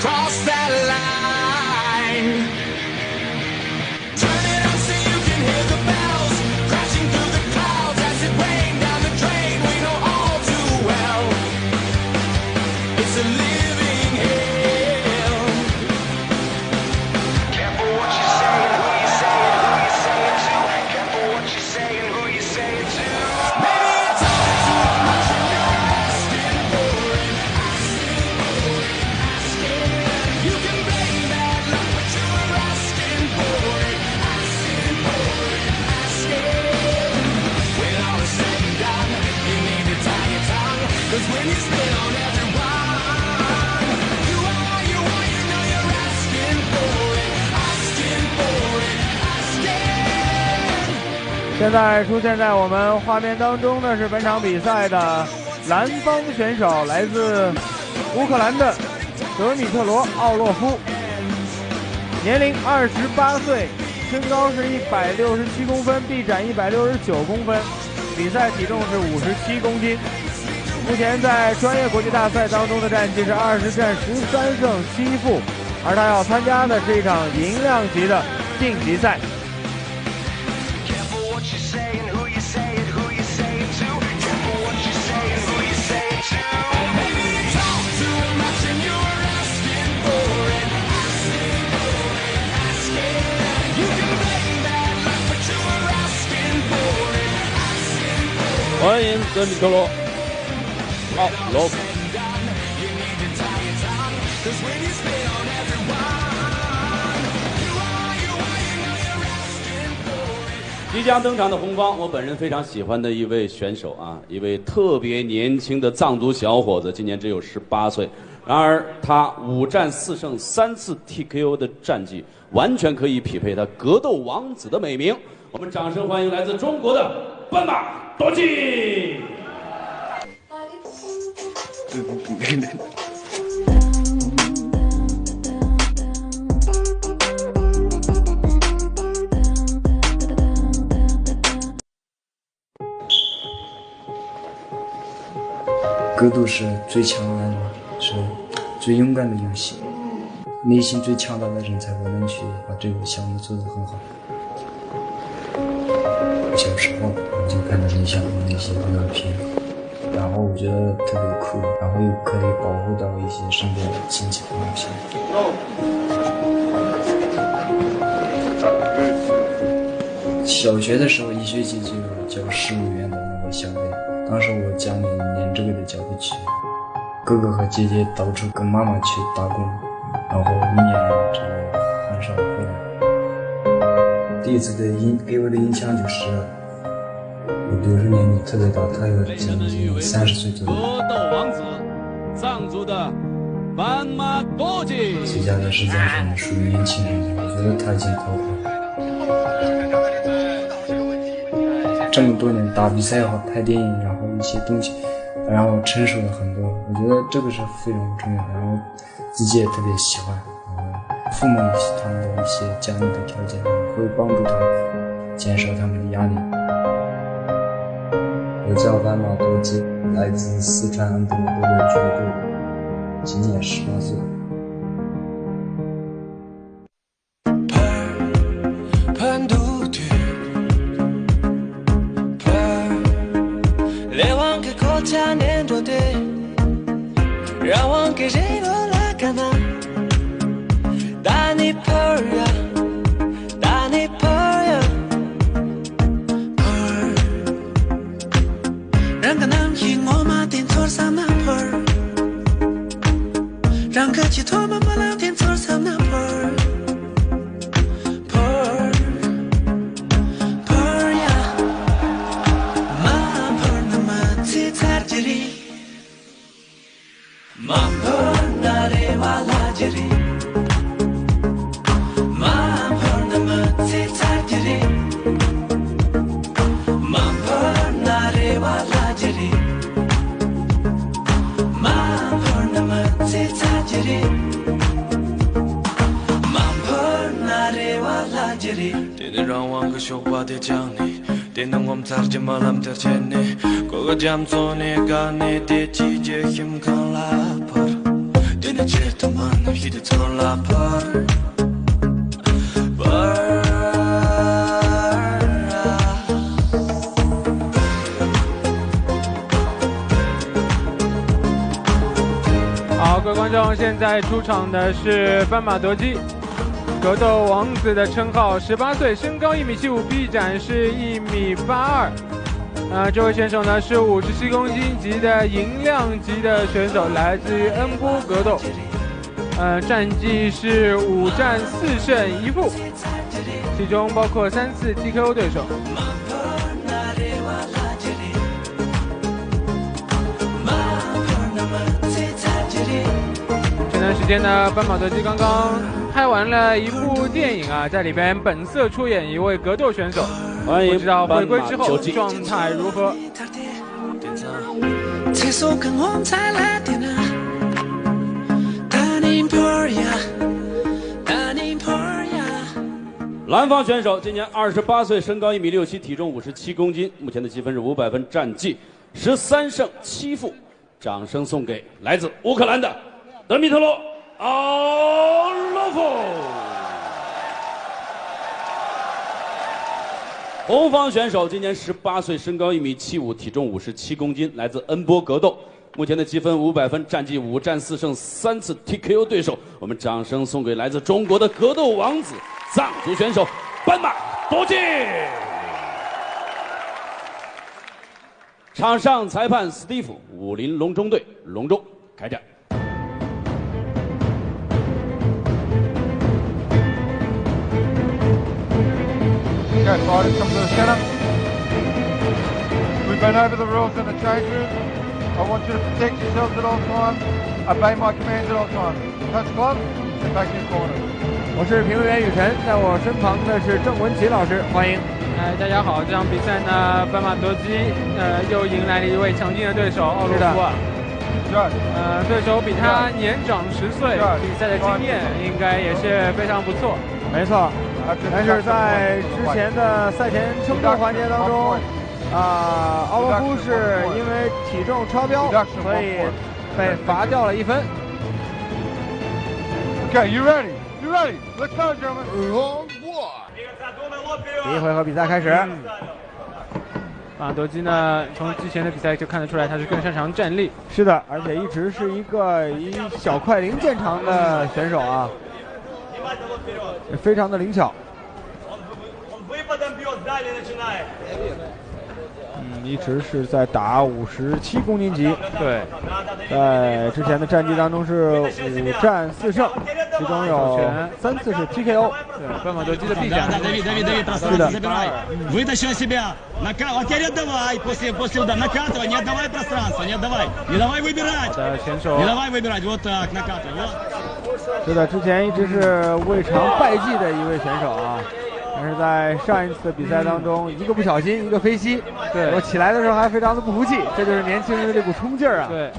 cross that line. Turn it on so you can hear the bells crashing through the clouds as it rained down the drain. We know all too well it's a living hell. Careful what you say and who you say it, who you say it to. Careful what you say and who you say it to. Maybe it's all too much and you're asking for it. You can blame bad luck, but you're asking for it. When all is said and done, you need to tie your tongue. 'Cause when you spit on everyone, you are, you know you're asking for it. Asking for it, asking. 现在出现在我们画面当中的是本场比赛的蓝方选手，来自乌克兰的德米特罗·奥洛夫，年龄28岁，身高是167公分，臂展169公分，比赛体重是57公斤。目前在专业国际大赛当中的战绩是20战13胜7负，而他要参加的是一场银量级的晋级赛。Careful what you say and who you say it, who you say it to. Careful what you say and who you say it to. Maybe you talk too much and you're asking for it. Asking for it, asking. You can blame bad luck, but you're asking for it. Asking for it. 欢迎德米特罗·奥罗夫。 You need to tie your tongue, 'cause when you spit on everyone, you are, you know you're asking for it. 即将登场的红方，我本人非常喜欢的一位选手啊，一位特别年轻的藏族小伙子，今年只有18岁。然而他5战4胜3次 TKO 的战绩，完全可以匹配他格斗王子的美名。我们掌声欢迎来自中国的斑马多吉。 格斗是最强悍的，是最勇敢的游戏。内心最强大的人才可能去把这个项目做得很好。小时候我就看到那些格斗片，然后我觉得特别酷，然后又可以保护到一些身边的亲戚朋友些。小学的时候1学期就交15元的那个小费，当时我家里连这个都交不起，哥哥和姐姐到处跟妈妈去打工，然后一年这个很少回来。第一次的给我的印象就是我比如说年龄特别大，他有将近30岁左右。格斗王子，藏族的斑马多吉。最佳的时间上属于年轻人，我觉得他已经逃跑了。这么多年打比赛也好，拍电影，然后一些东西，然后成熟了很多。我觉得这个是非常重要，然后自己也特别喜欢。父母他们的一些家里的条件会帮助他们减少他们的压力。我叫斑马多吉，来自四川安德格斗俱乐部，今年18岁。Jam zone gane de chi je him kan la par. Beni ceritaman hidi torla par好，各位观众，现在出场的是斑马德基，格斗王子的称号，18岁，身高1.75米，臂展是1.82米。这位选手呢是57公斤级的银量级的选手，来自于恩波格斗。战绩是5战4胜1负，其中包括3次 TKO 对手。前段时间呢，斑马德基刚刚拍完了一部电影啊，在里边本色出演一位格斗选手。欢迎不知道回归之后斑马球季状态如何？蓝方选手今年28岁，身高1.67米，体重57公斤，目前的积分是500分，战绩13胜7负。掌声送给来自乌克兰的德米特罗·奥洛夫。红方选手今年18岁，身高1.75米，体重57公斤，来自恩波格斗，目前的积分500分，战绩5战4胜3次 TKO 对手。我们掌声送给来自中国的格斗王子藏族选手斑马多吉。场上裁判斯蒂夫，武林龙中队龙舟开战。Okay, fighters come to the centre. We've been over the rules in the change room. I want you to protect yourselves at all times. Obey my commands at all times. Touch gloves and back in corner. 我是评论员雨辰，在我身旁的是郑文琪老师，欢迎。大家好，这场比赛呢，斑马德基又迎来了一位强劲的对手奥洛夫啊。对手比他年长10岁，比赛的经验应该也是非常不错。没错，但是在之前的赛前称重环节当中，奥洛夫是因为体重超标，所以被罚掉了1分。Okay, you ready? You ready? Let's go, gentlemen. 第一回合比赛开始。马德基呢，从之前的比赛就看得出来，他是更擅长站立。是的，而且一直是一个以小快灵见长的选手啊，非常的灵巧。一直是在打57公斤级。对，在之前的战绩当中是5战4胜，其中有3次是 TKO。对，斑马德基的臂展。是的。Вытащил себя. А теперь отдавай. После удара накатывай. Не отдавай пространство. Не отдавай. Не давай выбирать. Не давай выбирать. Вот так накатывай. 是的，之前一直是未尝败绩的一位选手啊。但是在上一次的比赛当中，一个不小心，一个飞膝，对，我起来的时候还非常的不服气，这就是年轻人的这股冲劲儿啊。对。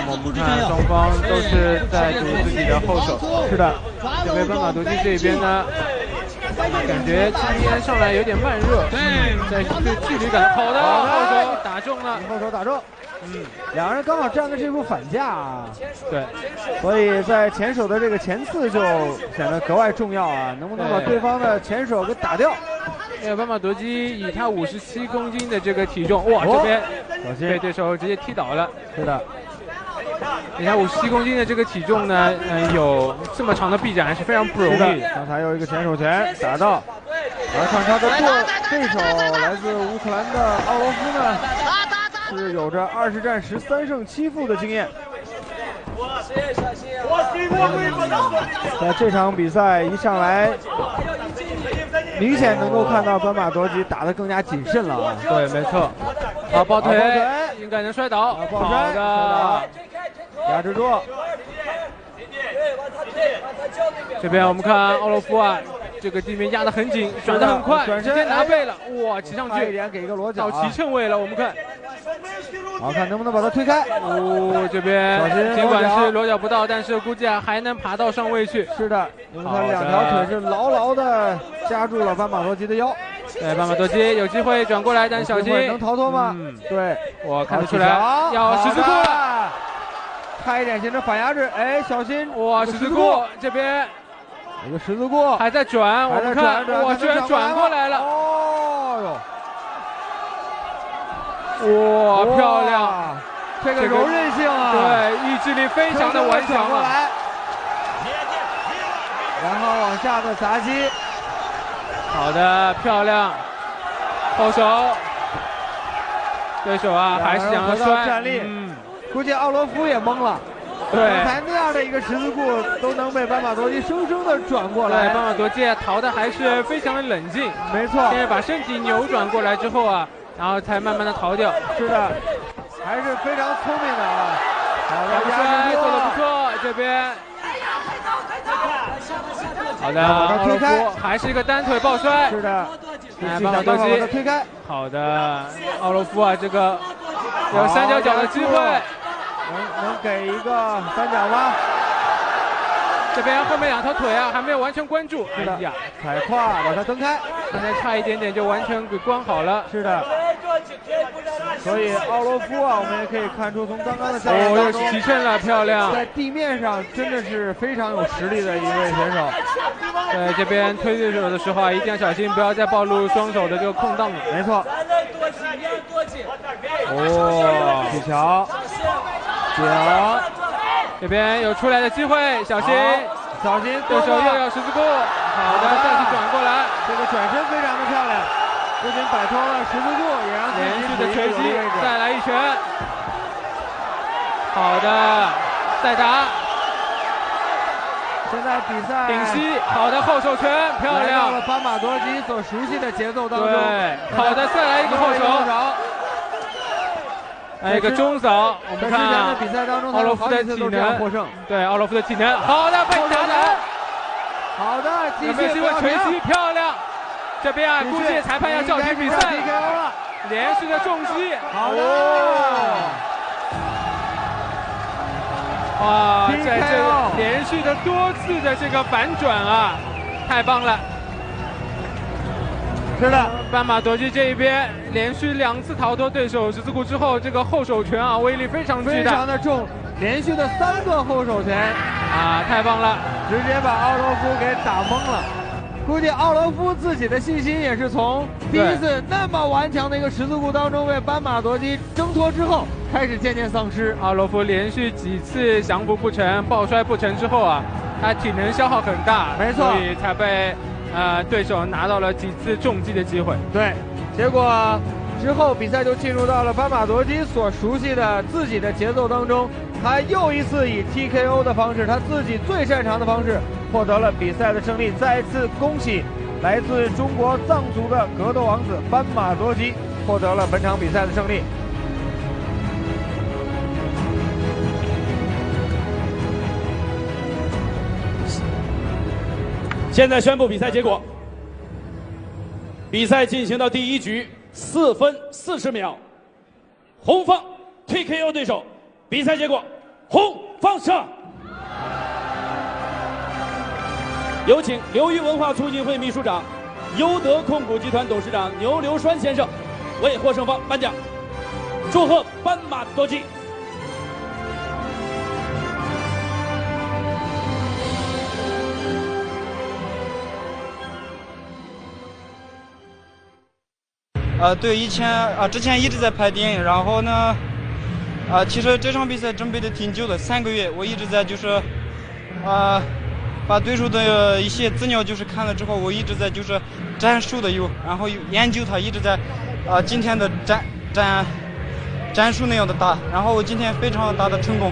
我们看双方都是在赌自己的后手。是的，这边斑马德基这边呢，感觉今天上来有点慢热，在对距离感好的后手打中了，后手打中。两人刚好站的这副反架啊，对，所以在前手的这个前刺就显得格外重要啊，能不能把对方的前手给打掉？斑马德基以他57公斤的这个体重，哇，这边被对手直接踢倒了。是的，以他57公斤的这个体重呢，有这么长的臂展还是非常不容易。刚才有一个前手拳打到，而看他的对手来自乌克兰的奥洛夫呢。是有着20战13胜7负的经验。在这场比赛一上来，明显能够看到斑马德基打得更加谨慎了啊。对，没错。好，抱腿，应该能摔倒。好的，压制住。这边我们看奥洛夫啊，这个地面压得很紧，转得很快，直接拿背了，哇，骑上去，一点给一个裸脚，到骑乘位了，我们看。好看能不能把他推开？这边尽管是裸脚不到，但是估计还能爬到上位去。是的，因为他2条腿是牢牢的夹住了斑马德基的腰。对，斑马德基有机会转过来，但小心能逃脱吗？对，我看得出来要十字裤了。开一点形成反压制，哎，小心！哇，十字固这边一个十字固还在转，我们看，哇，居然转过来了！哦哟，哇，漂亮！这个柔韧性啊，对，意志力非常的顽强过来，然后往下的砸击，好的，漂亮，后手，对手啊还是想要摔，站立，估计奥罗夫也懵了，对，刚才那样的一个十字固都能被斑马多基生生的转过来，对，斑马多基逃的还是非常的冷静，没错，现在把身体扭转过来之后啊，然后才慢慢的逃掉，是的。还是非常聪明的啊！好的，压制做的不错，这边。好的，奥罗夫还是一个单腿抱摔。是的，斑马多基推开。好的，奥罗夫啊，这个有三角脚的机会，能给一个三角吗？这边后面两条腿啊还没有完全关住。是的，哎呀，踩胯把它蹬开，刚才差一点点就完全给关好了。是的。所以奥罗夫啊，我们也可以看出，从刚刚的较量当中，又提升了，漂亮，在地面上真的是非常有实力的一位选手。对，这边推对手的时候啊，一定要小心，不要再暴露双手的这个空档了。没错。哦，技巧，脚，这边有出来的机会，小心，小心，对手又要十字固，好的，再次转过来，这个转身非常的漂亮。不仅摆脱了十字固，也让连续的锤击，再来一拳。好的，再打。现在比赛顶膝，好的后手拳，漂亮。到了斑马多基所熟悉的节奏当中。对，好的，再来一个后手。来一个中扫，我们看之前的比赛当中，奥罗夫的体能获胜。对，奥罗夫的体能，好的，被打倒。好的，继续机会锤击，漂亮。这边啊，估计裁判要叫停比赛了。连续的重击，好的。哇，在这连续的多次的这个反转啊，太棒了。是的，斑马多基这一边连续2次逃脱对手十字固之后，这个后手拳啊，威力非常巨大，非常的重，连续的3个后手拳啊，太棒了，直接把奥罗夫给打懵了。估计奥罗夫自己的信心也是从第一次那么顽强的一个十字固当中被斑马多基挣脱之后，开始渐渐丧失。奥罗夫连续几次降服不成、抱摔不成之后啊，他体能消耗很大，没错，所以才被对手拿到了几次重击的机会。对，结果之后比赛就进入到了斑马多基所熟悉的自己的节奏当中，他又一次以 TKO 的方式，他自己最擅长的方式，获得了比赛的胜利。再一次恭喜来自中国藏族的格斗王子斑马多基获得了本场比赛的胜利。现在宣布比赛结果。比赛进行到第1局4分40秒，红方 TKO 对手。比赛结果，红方胜。有请流域文化促进会秘书长、优德控股集团董事长牛流川先生为获胜方颁奖。祝贺斑马多基！对，之前一直在拍电影，然后呢，其实这场比赛准备的挺久的，3个月，我一直在就是把对手的一些资料就是看了之后，我一直在就是战术的然后研究它，一直在今天的战术那样的打，然后我今天非常大的成功。